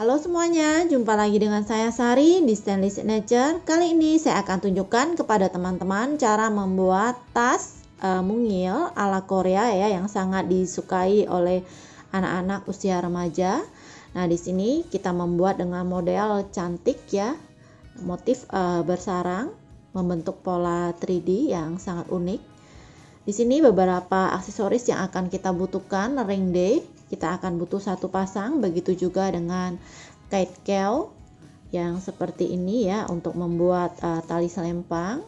Halo semuanya, jumpa lagi dengan saya Sari di Stanley Signature. Kali ini saya akan tunjukkan kepada teman-teman cara membuat tas mungil ala Korea ya, yang sangat disukai oleh anak-anak usia remaja. Nah, di sini kita membuat dengan model cantik ya, motif bersarang, membentuk pola 3D yang sangat unik. Di sini beberapa aksesoris yang akan kita butuhkan: ring day, kita akan butuh satu pasang, begitu juga dengan kite keel yang seperti ini ya untuk membuat tali selempang.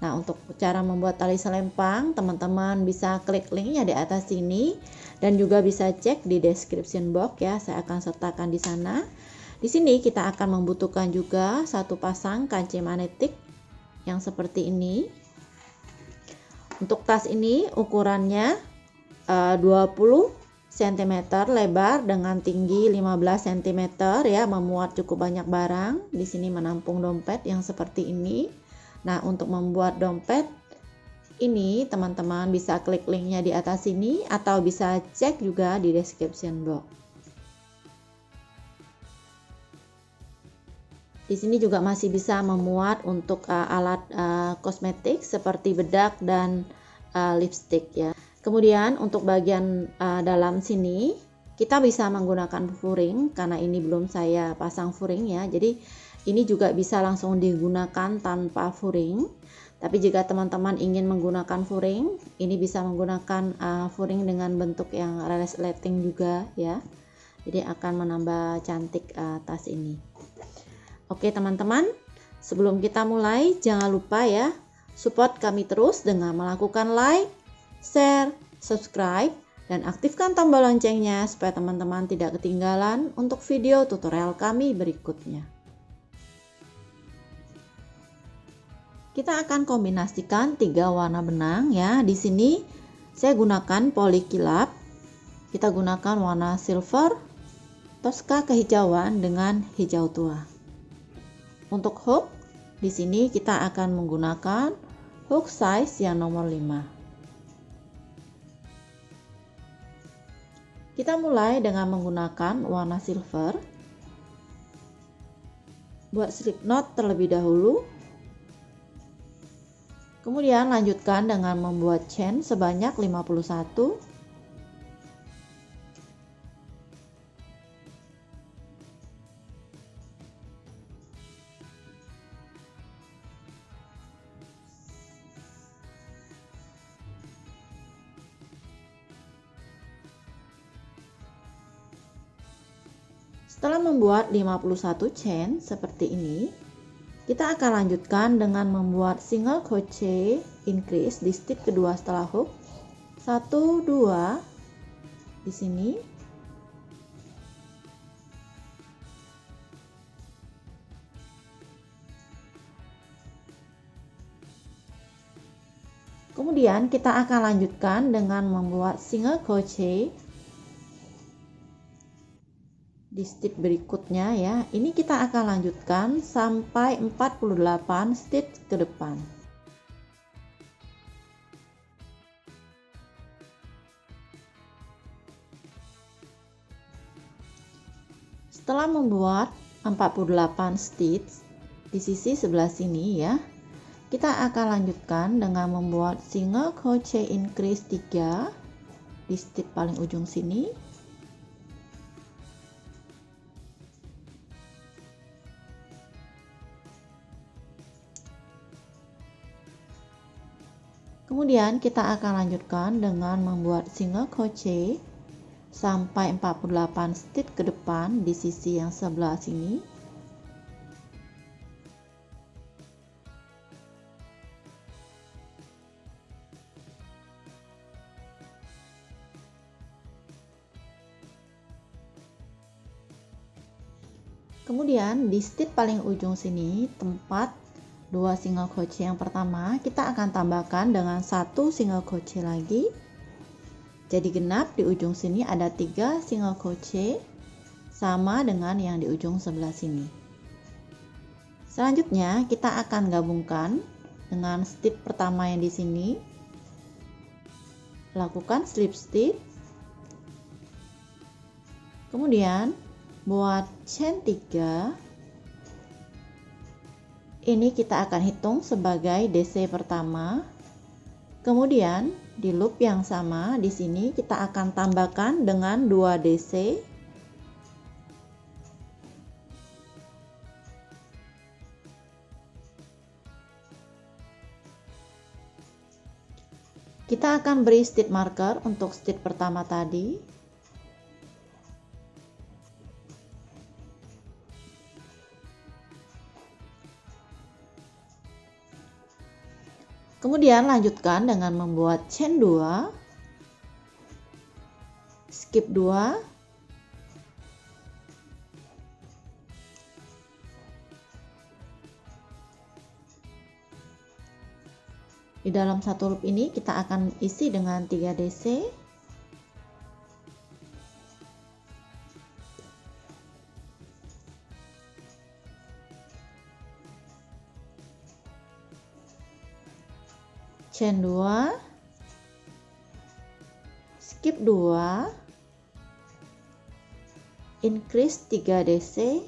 Nah, untuk cara membuat tali selempang, teman-teman bisa klik linknya di atas sini dan juga bisa cek di description box ya, saya akan sertakan di sana. Di sini kita akan membutuhkan juga satu pasang kancing magnetik yang seperti ini. Untuk tas ini ukurannya 20 cm lebar dengan tinggi 15 cm ya, memuat cukup banyak barang. Di sini menampung dompet yang seperti ini. Nah, untuk membuat dompet ini teman-teman bisa klik linknya di atas sini atau bisa cek juga di description box. Di sini juga masih bisa memuat untuk alat kosmetik seperti bedak dan lipstick ya. Kemudian untuk bagian dalam sini kita bisa menggunakan furing, karena ini belum saya pasang furing ya. Jadi ini juga bisa langsung digunakan tanpa furing. Tapi jika teman-teman ingin menggunakan furing, ini bisa menggunakan furing dengan bentuk yang resleting juga ya. Jadi akan menambah cantik tas ini. Oke teman-teman, sebelum kita mulai jangan lupa ya, support kami terus dengan melakukan like, share, subscribe, dan aktifkan tombol loncengnya supaya teman-teman tidak ketinggalan untuk video tutorial kami berikutnya. Kita akan kombinasikan 3 warna benang ya. Di sini saya gunakan poli kilap. Kita gunakan warna silver, toska kehijauan dengan hijau tua. Untuk hook, di sini kita akan menggunakan hook size yang nomor 5. Kita mulai dengan menggunakan warna silver. Buat slip knot terlebih dahulu. Kemudian lanjutkan dengan membuat chain sebanyak 51. Setelah membuat 51 chain seperti ini, kita akan lanjutkan dengan membuat single crochet increase di stitch kedua setelah hook. 1, 2 di sini. Kemudian kita akan lanjutkan dengan membuat single crochet di stitch berikutnya ya. Ini kita akan lanjutkan sampai 48 stitch ke depan. Setelah membuat 48 stitch di sisi sebelah sini ya, kita akan lanjutkan dengan membuat single crochet increase 3 di stitch paling ujung sini. Kemudian kita akan lanjutkan dengan membuat single crochet sampai 48 stitch ke depan di sisi yang sebelah sini. Kemudian di stitch paling ujung sini, tempat 2 single crochet yang pertama, kita akan tambahkan dengan 1 single crochet lagi. Jadi genap di ujung sini ada 3 single crochet, sama dengan yang di ujung sebelah sini. Selanjutnya kita akan gabungkan dengan stitch pertama yang di sini. Lakukan slip stitch. Kemudian Buat chain 3, ini kita akan hitung sebagai DC pertama. Kemudian di loop yang sama di sini kita akan tambahkan dengan 2 DC. Kita akan beri stitch marker untuk stitch pertama tadi. Kemudian lanjutkan dengan membuat chain 2, skip 2, di dalam satu loop ini kita akan isi dengan 3 DC. Chain 2, skip 2, increase 3 DC,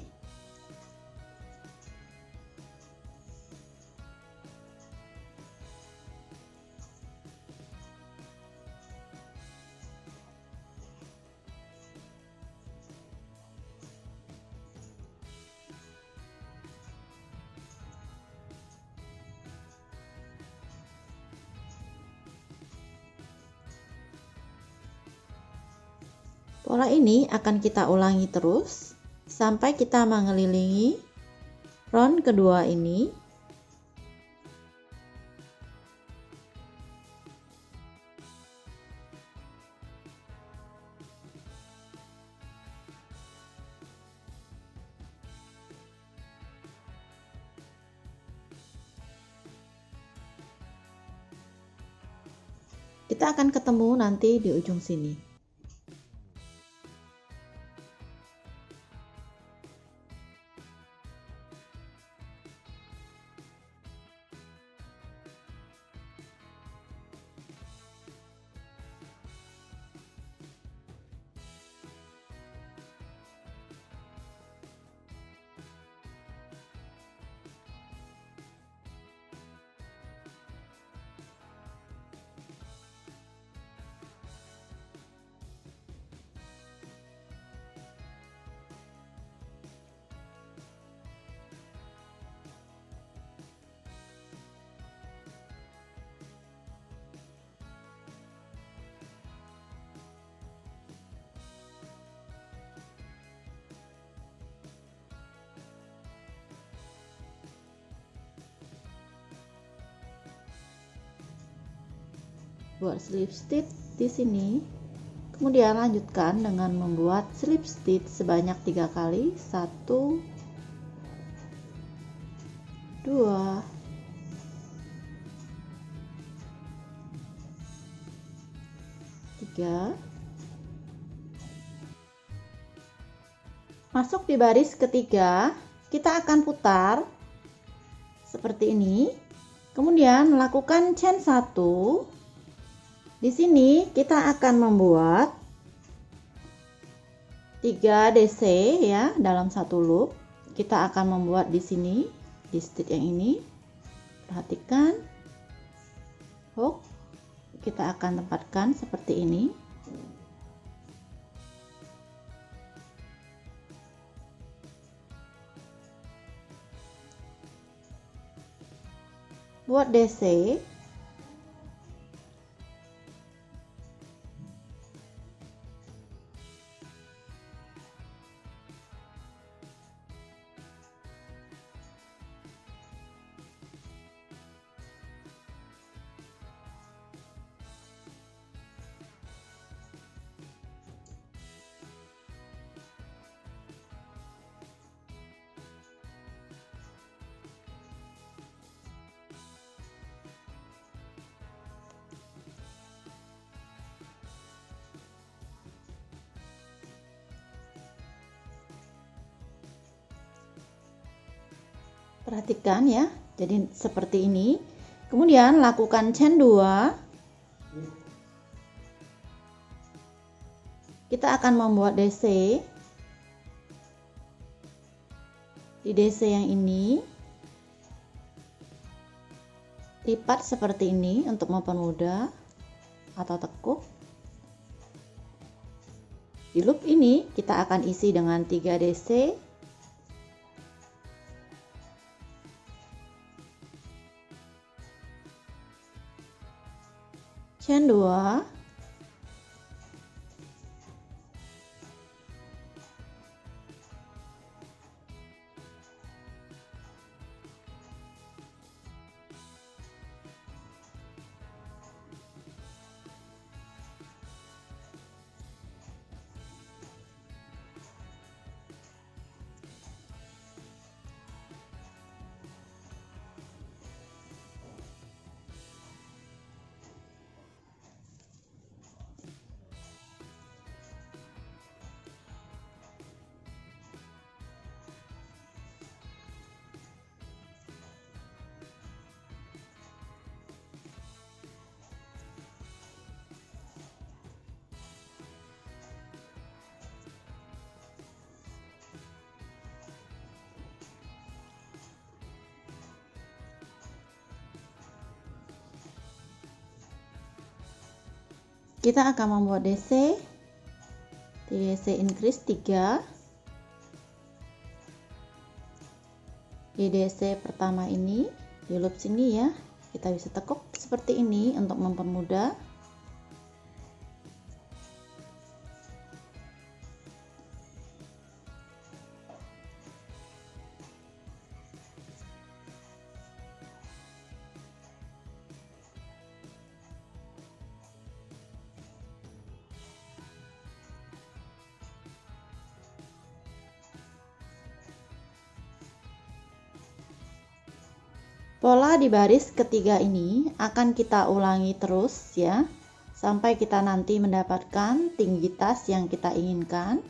pola ini akan kita ulangi terus sampai kita mengelilingi round kedua ini. Kita akan ketemu nanti di ujung sini. Buat slip stitch di sini. Kemudian lanjutkan dengan membuat slip stitch sebanyak 3 kali. 1, 2, 3. Masuk di baris ketiga, kita akan putar seperti ini. Kemudian lakukan chain 1. Di sini kita akan membuat 3 DC ya dalam satu loop. Kita akan membuat di sini di stitch yang ini. Perhatikan hook kita akan tempatkan seperti ini. Buat DC, perhatikan ya, jadi seperti ini. Kemudian lakukan chain 2. Kita akan membuat DC. Di DC yang ini, lipat seperti ini untuk mempermudah atau tekuk. Di loop ini kita akan isi dengan 3 DC, chain 2, kita akan membuat DC, di DC increase 3, di DC pertama ini, di loop sini ya, kita bisa tekuk seperti ini untuk mempermudah. Pola di baris ketiga ini akan kita ulangi terus ya, sampai kita nanti mendapatkan tinggi tas yang kita inginkan.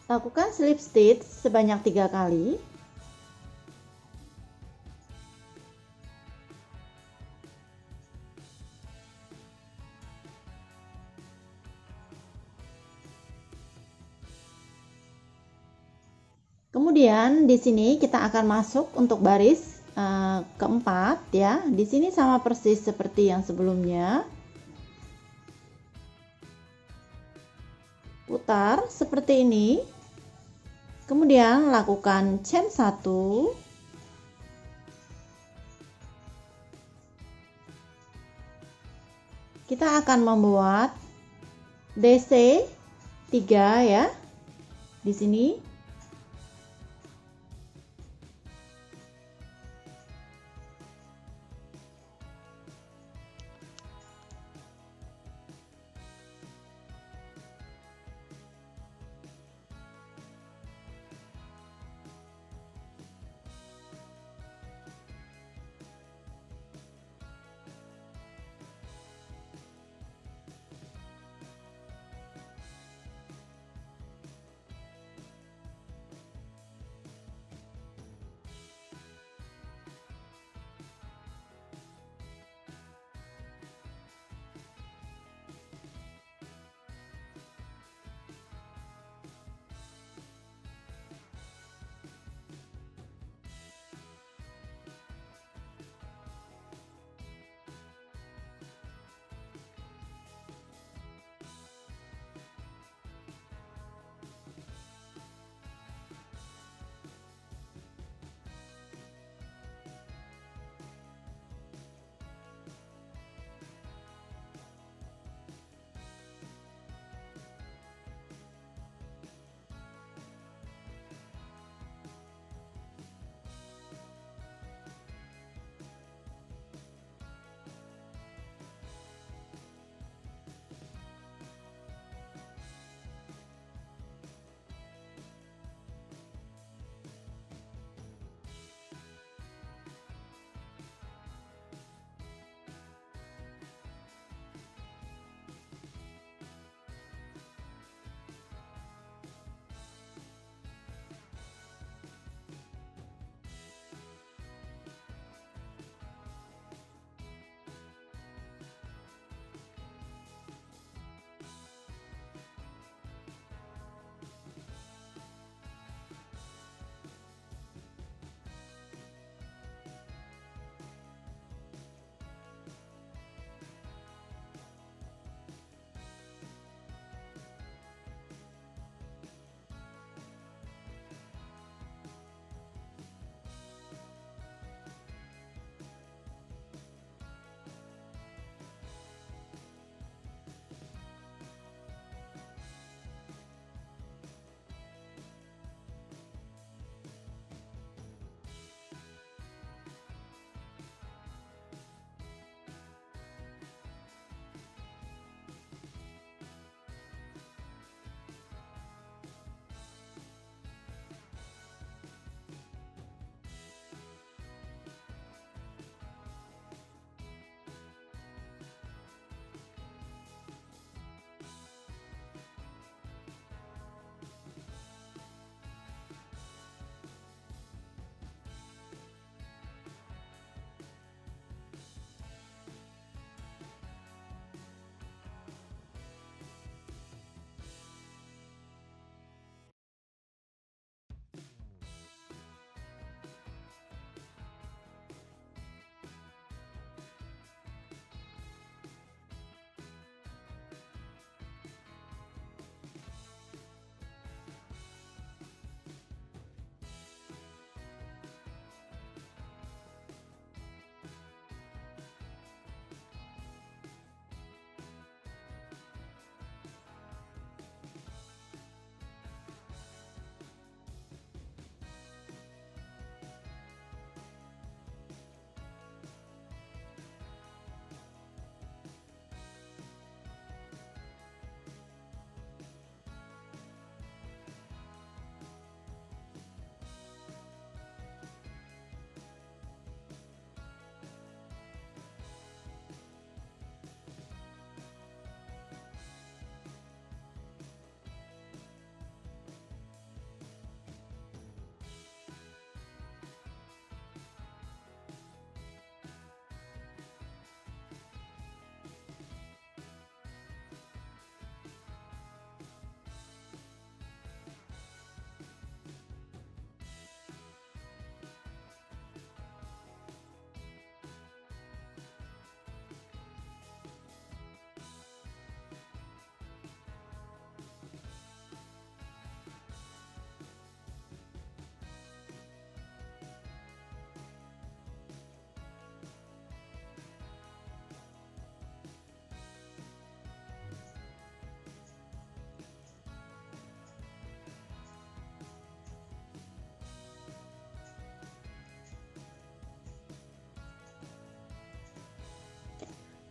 Lakukan slip stitch sebanyak 3 kali. Kemudian di sini kita akan masuk untuk baris keempat ya. Di sini sama persis seperti yang sebelumnya. Putar seperti ini. Kemudian lakukan chain 1. Kita akan membuat DC 3 ya. Di sini.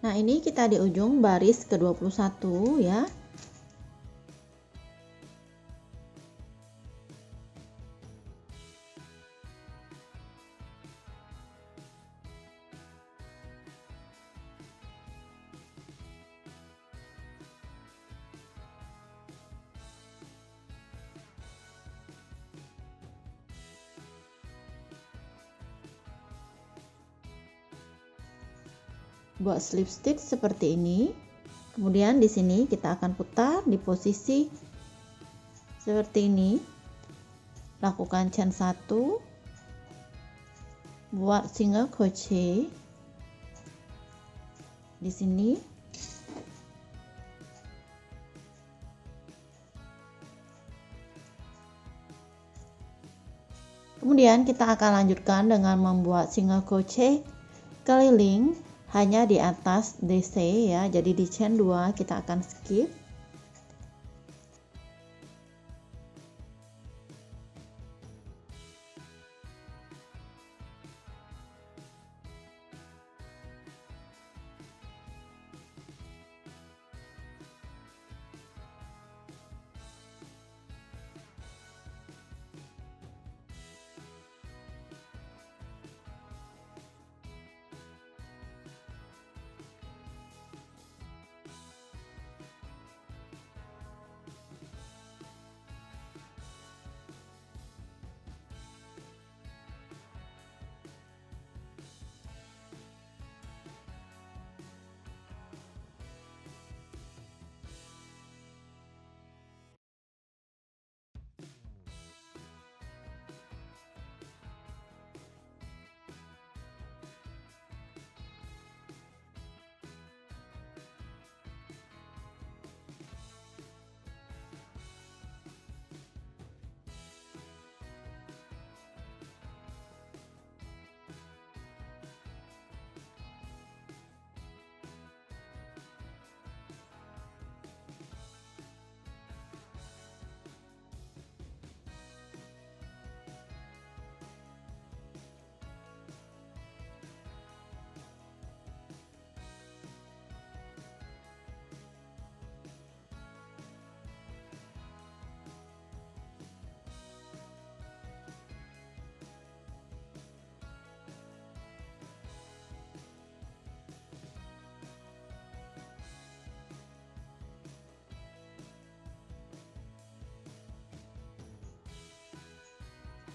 Nah, ini kita di ujung baris ke-21 ya. Buat slip stitch seperti ini. Kemudian di sini kita akan putar di posisi seperti ini. Lakukan chain 1. Buat single crochet di sini. Kemudian kita akan lanjutkan dengan membuat single crochet keliling hanya di atas DC ya. Jadi di chain 2 kita akan skip.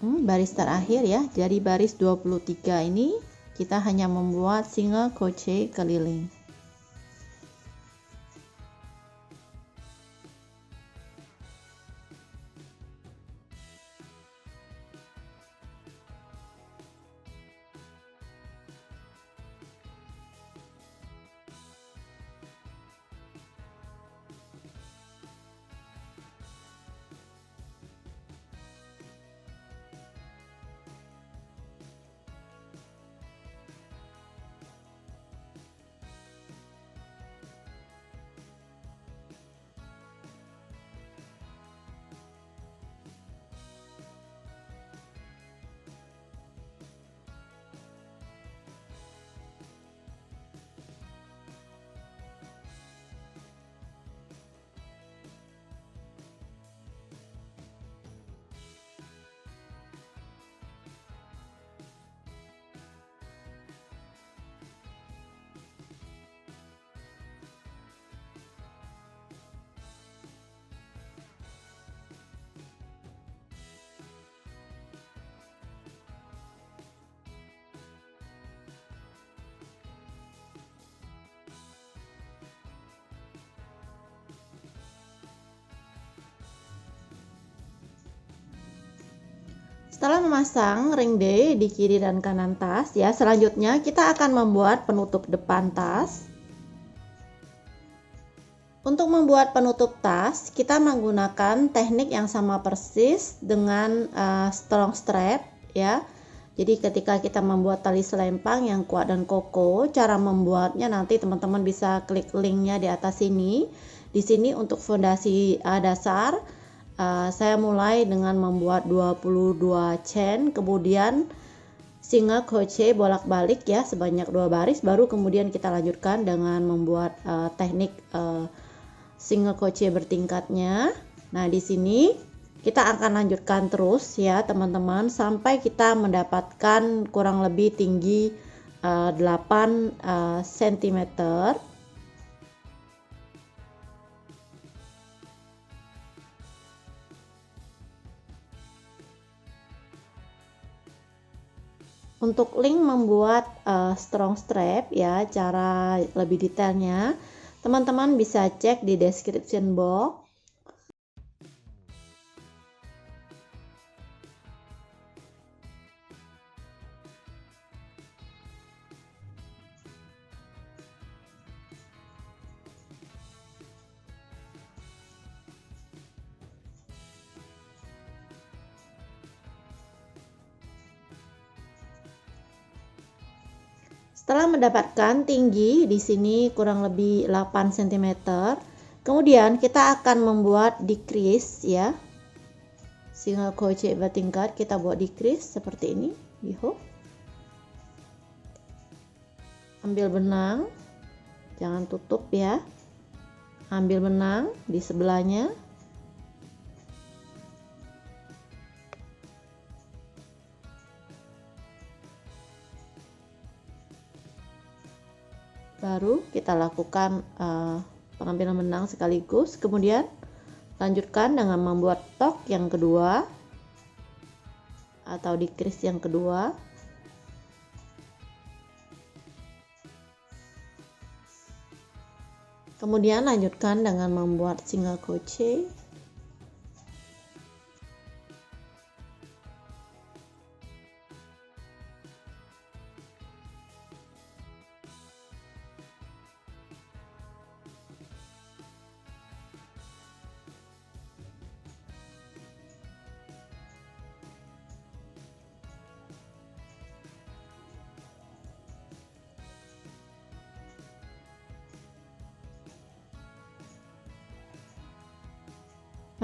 Baris terakhir ya. Jadi baris 23 ini kita hanya membuat single crochet keliling. Setelah memasang ring D di kiri dan kanan tas ya, selanjutnya kita akan membuat penutup depan tas. Untuk membuat penutup tas, kita menggunakan teknik yang sama persis dengan strong strap ya. Jadi ketika kita membuat tali selempang yang kuat dan kokoh, cara membuatnya nanti teman-teman bisa klik linknya di atas sini. Di sini untuk fondasi dasar, saya mulai dengan membuat 22 chain, kemudian single crochet bolak-balik ya sebanyak 2 baris, baru kemudian kita lanjutkan dengan membuat teknik single crochet bertingkatnya. Nah, di sini kita akan lanjutkan terus ya teman-teman sampai kita mendapatkan kurang lebih tinggi 8 cm. Untuk link membuat strong strap ya, cara lebih detailnya teman-teman bisa cek di description box. Setelah mendapatkan tinggi di sini kurang lebih 8 cm, kemudian kita akan membuat decrease ya. Single crochet bertingkat kita buat decrease seperti ini di hook. Ambil benang, jangan tutup ya. Ambil benang di sebelahnya. Baru kita lakukan pengambilan benang sekaligus, kemudian lanjutkan dengan membuat tok yang kedua atau decrease yang kedua. Kemudian lanjutkan dengan membuat single crochet.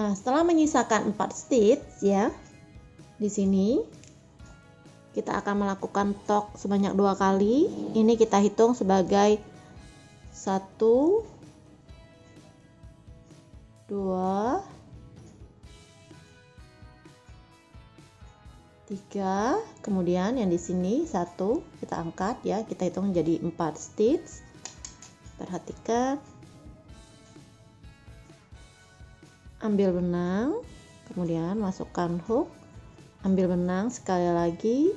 Nah, setelah menyisakan 4 stitch ya, di sini kita akan melakukan tok sebanyak 2 kali. Ini kita hitung sebagai 1, 2, 3, kemudian yang di sini 1 kita angkat ya, kita hitung jadi 4 stitch. Perhatikan. Ambil benang, kemudian masukkan hook, ambil benang sekali lagi,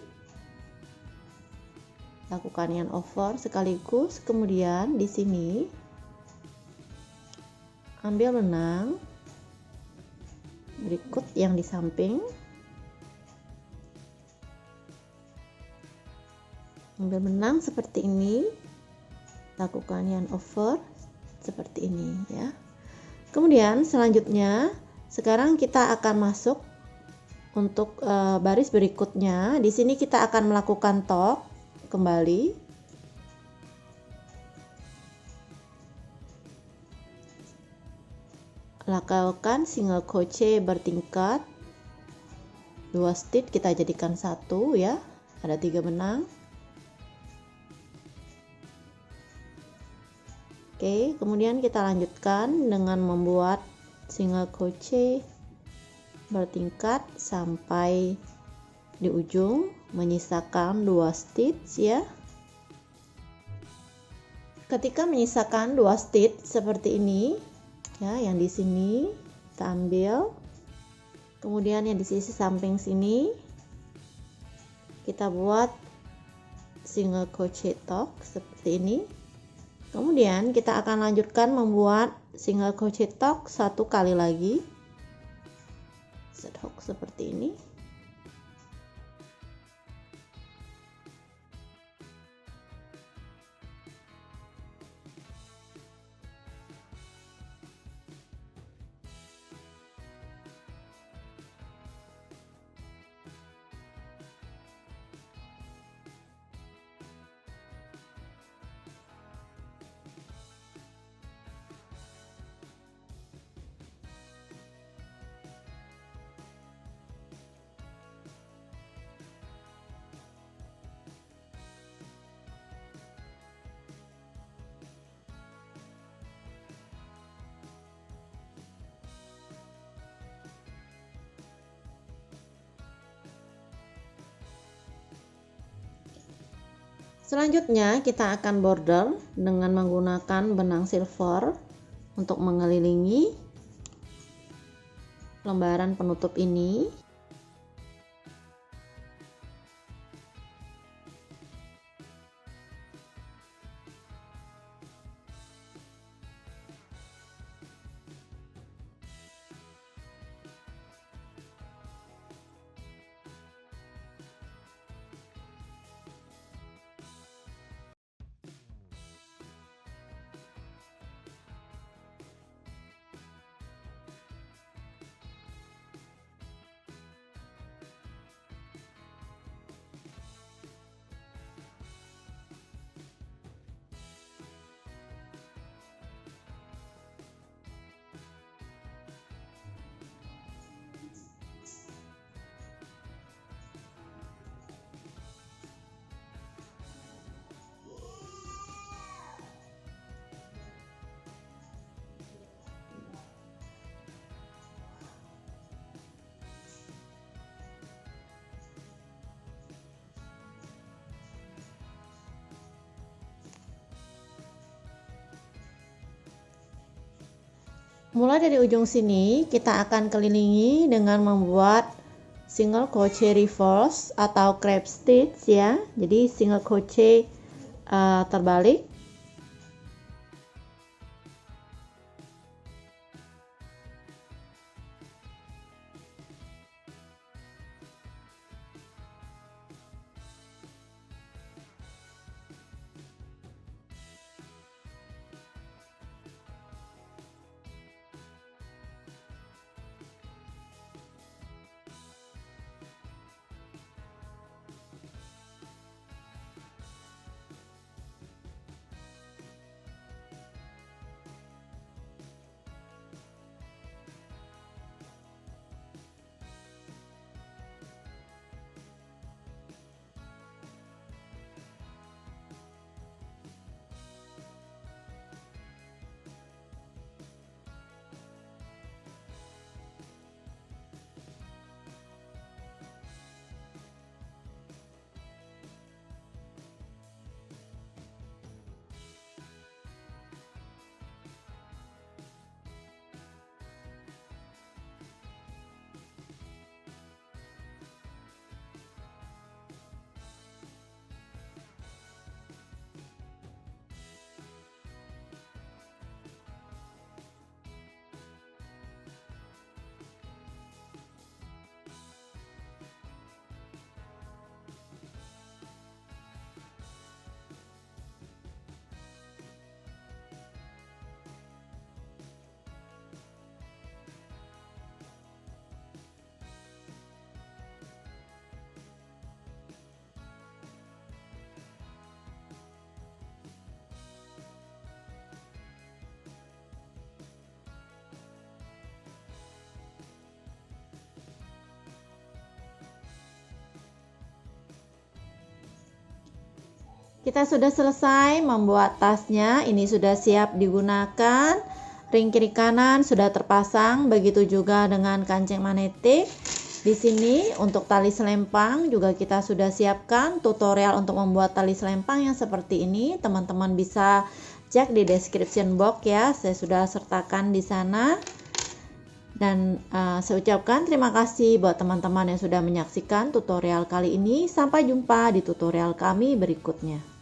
lakukan yarn over sekaligus, kemudian di sini ambil benang berikut yang di samping, ambil benang seperti ini, lakukan yarn over seperti ini ya. Kemudian selanjutnya sekarang kita akan masuk untuk baris berikutnya. Di sini kita akan melakukan tok kembali. Lakukan single crochet bertingkat 2 stitch, kita jadikan 1 ya. Ada 3 benang. Oke, kemudian kita lanjutkan dengan membuat single crochet bertingkat sampai di ujung, menyisakan 2 stitch ya. Ketika menyisakan 2 stitch seperti ini ya, yang di sini kita ambil, kemudian yang di sisi samping sini kita buat single crochet tok seperti ini. Kemudian kita akan lanjutkan membuat single crochet tok 1 kali lagi, set hook seperti ini. Selanjutnya kita akan border dengan menggunakan benang silver untuk mengelilingi lembaran penutup ini. Mulai dari ujung sini, kita akan kelilingi dengan membuat single crochet reverse atau crab stitch ya. Jadi single crochet terbalik. Kita sudah selesai membuat tasnya, ini sudah siap digunakan. Ring kiri kanan sudah terpasang, begitu juga dengan kancing magnetik. Di sini untuk tali selempang juga kita sudah siapkan tutorial untuk membuat tali selempang yang seperti ini. Teman-teman bisa cek di description box ya, saya sudah sertakan di sana. Dan saya ucapkan terima kasih buat teman-teman yang sudah menyaksikan tutorial kali ini. Sampai jumpa di tutorial kami berikutnya.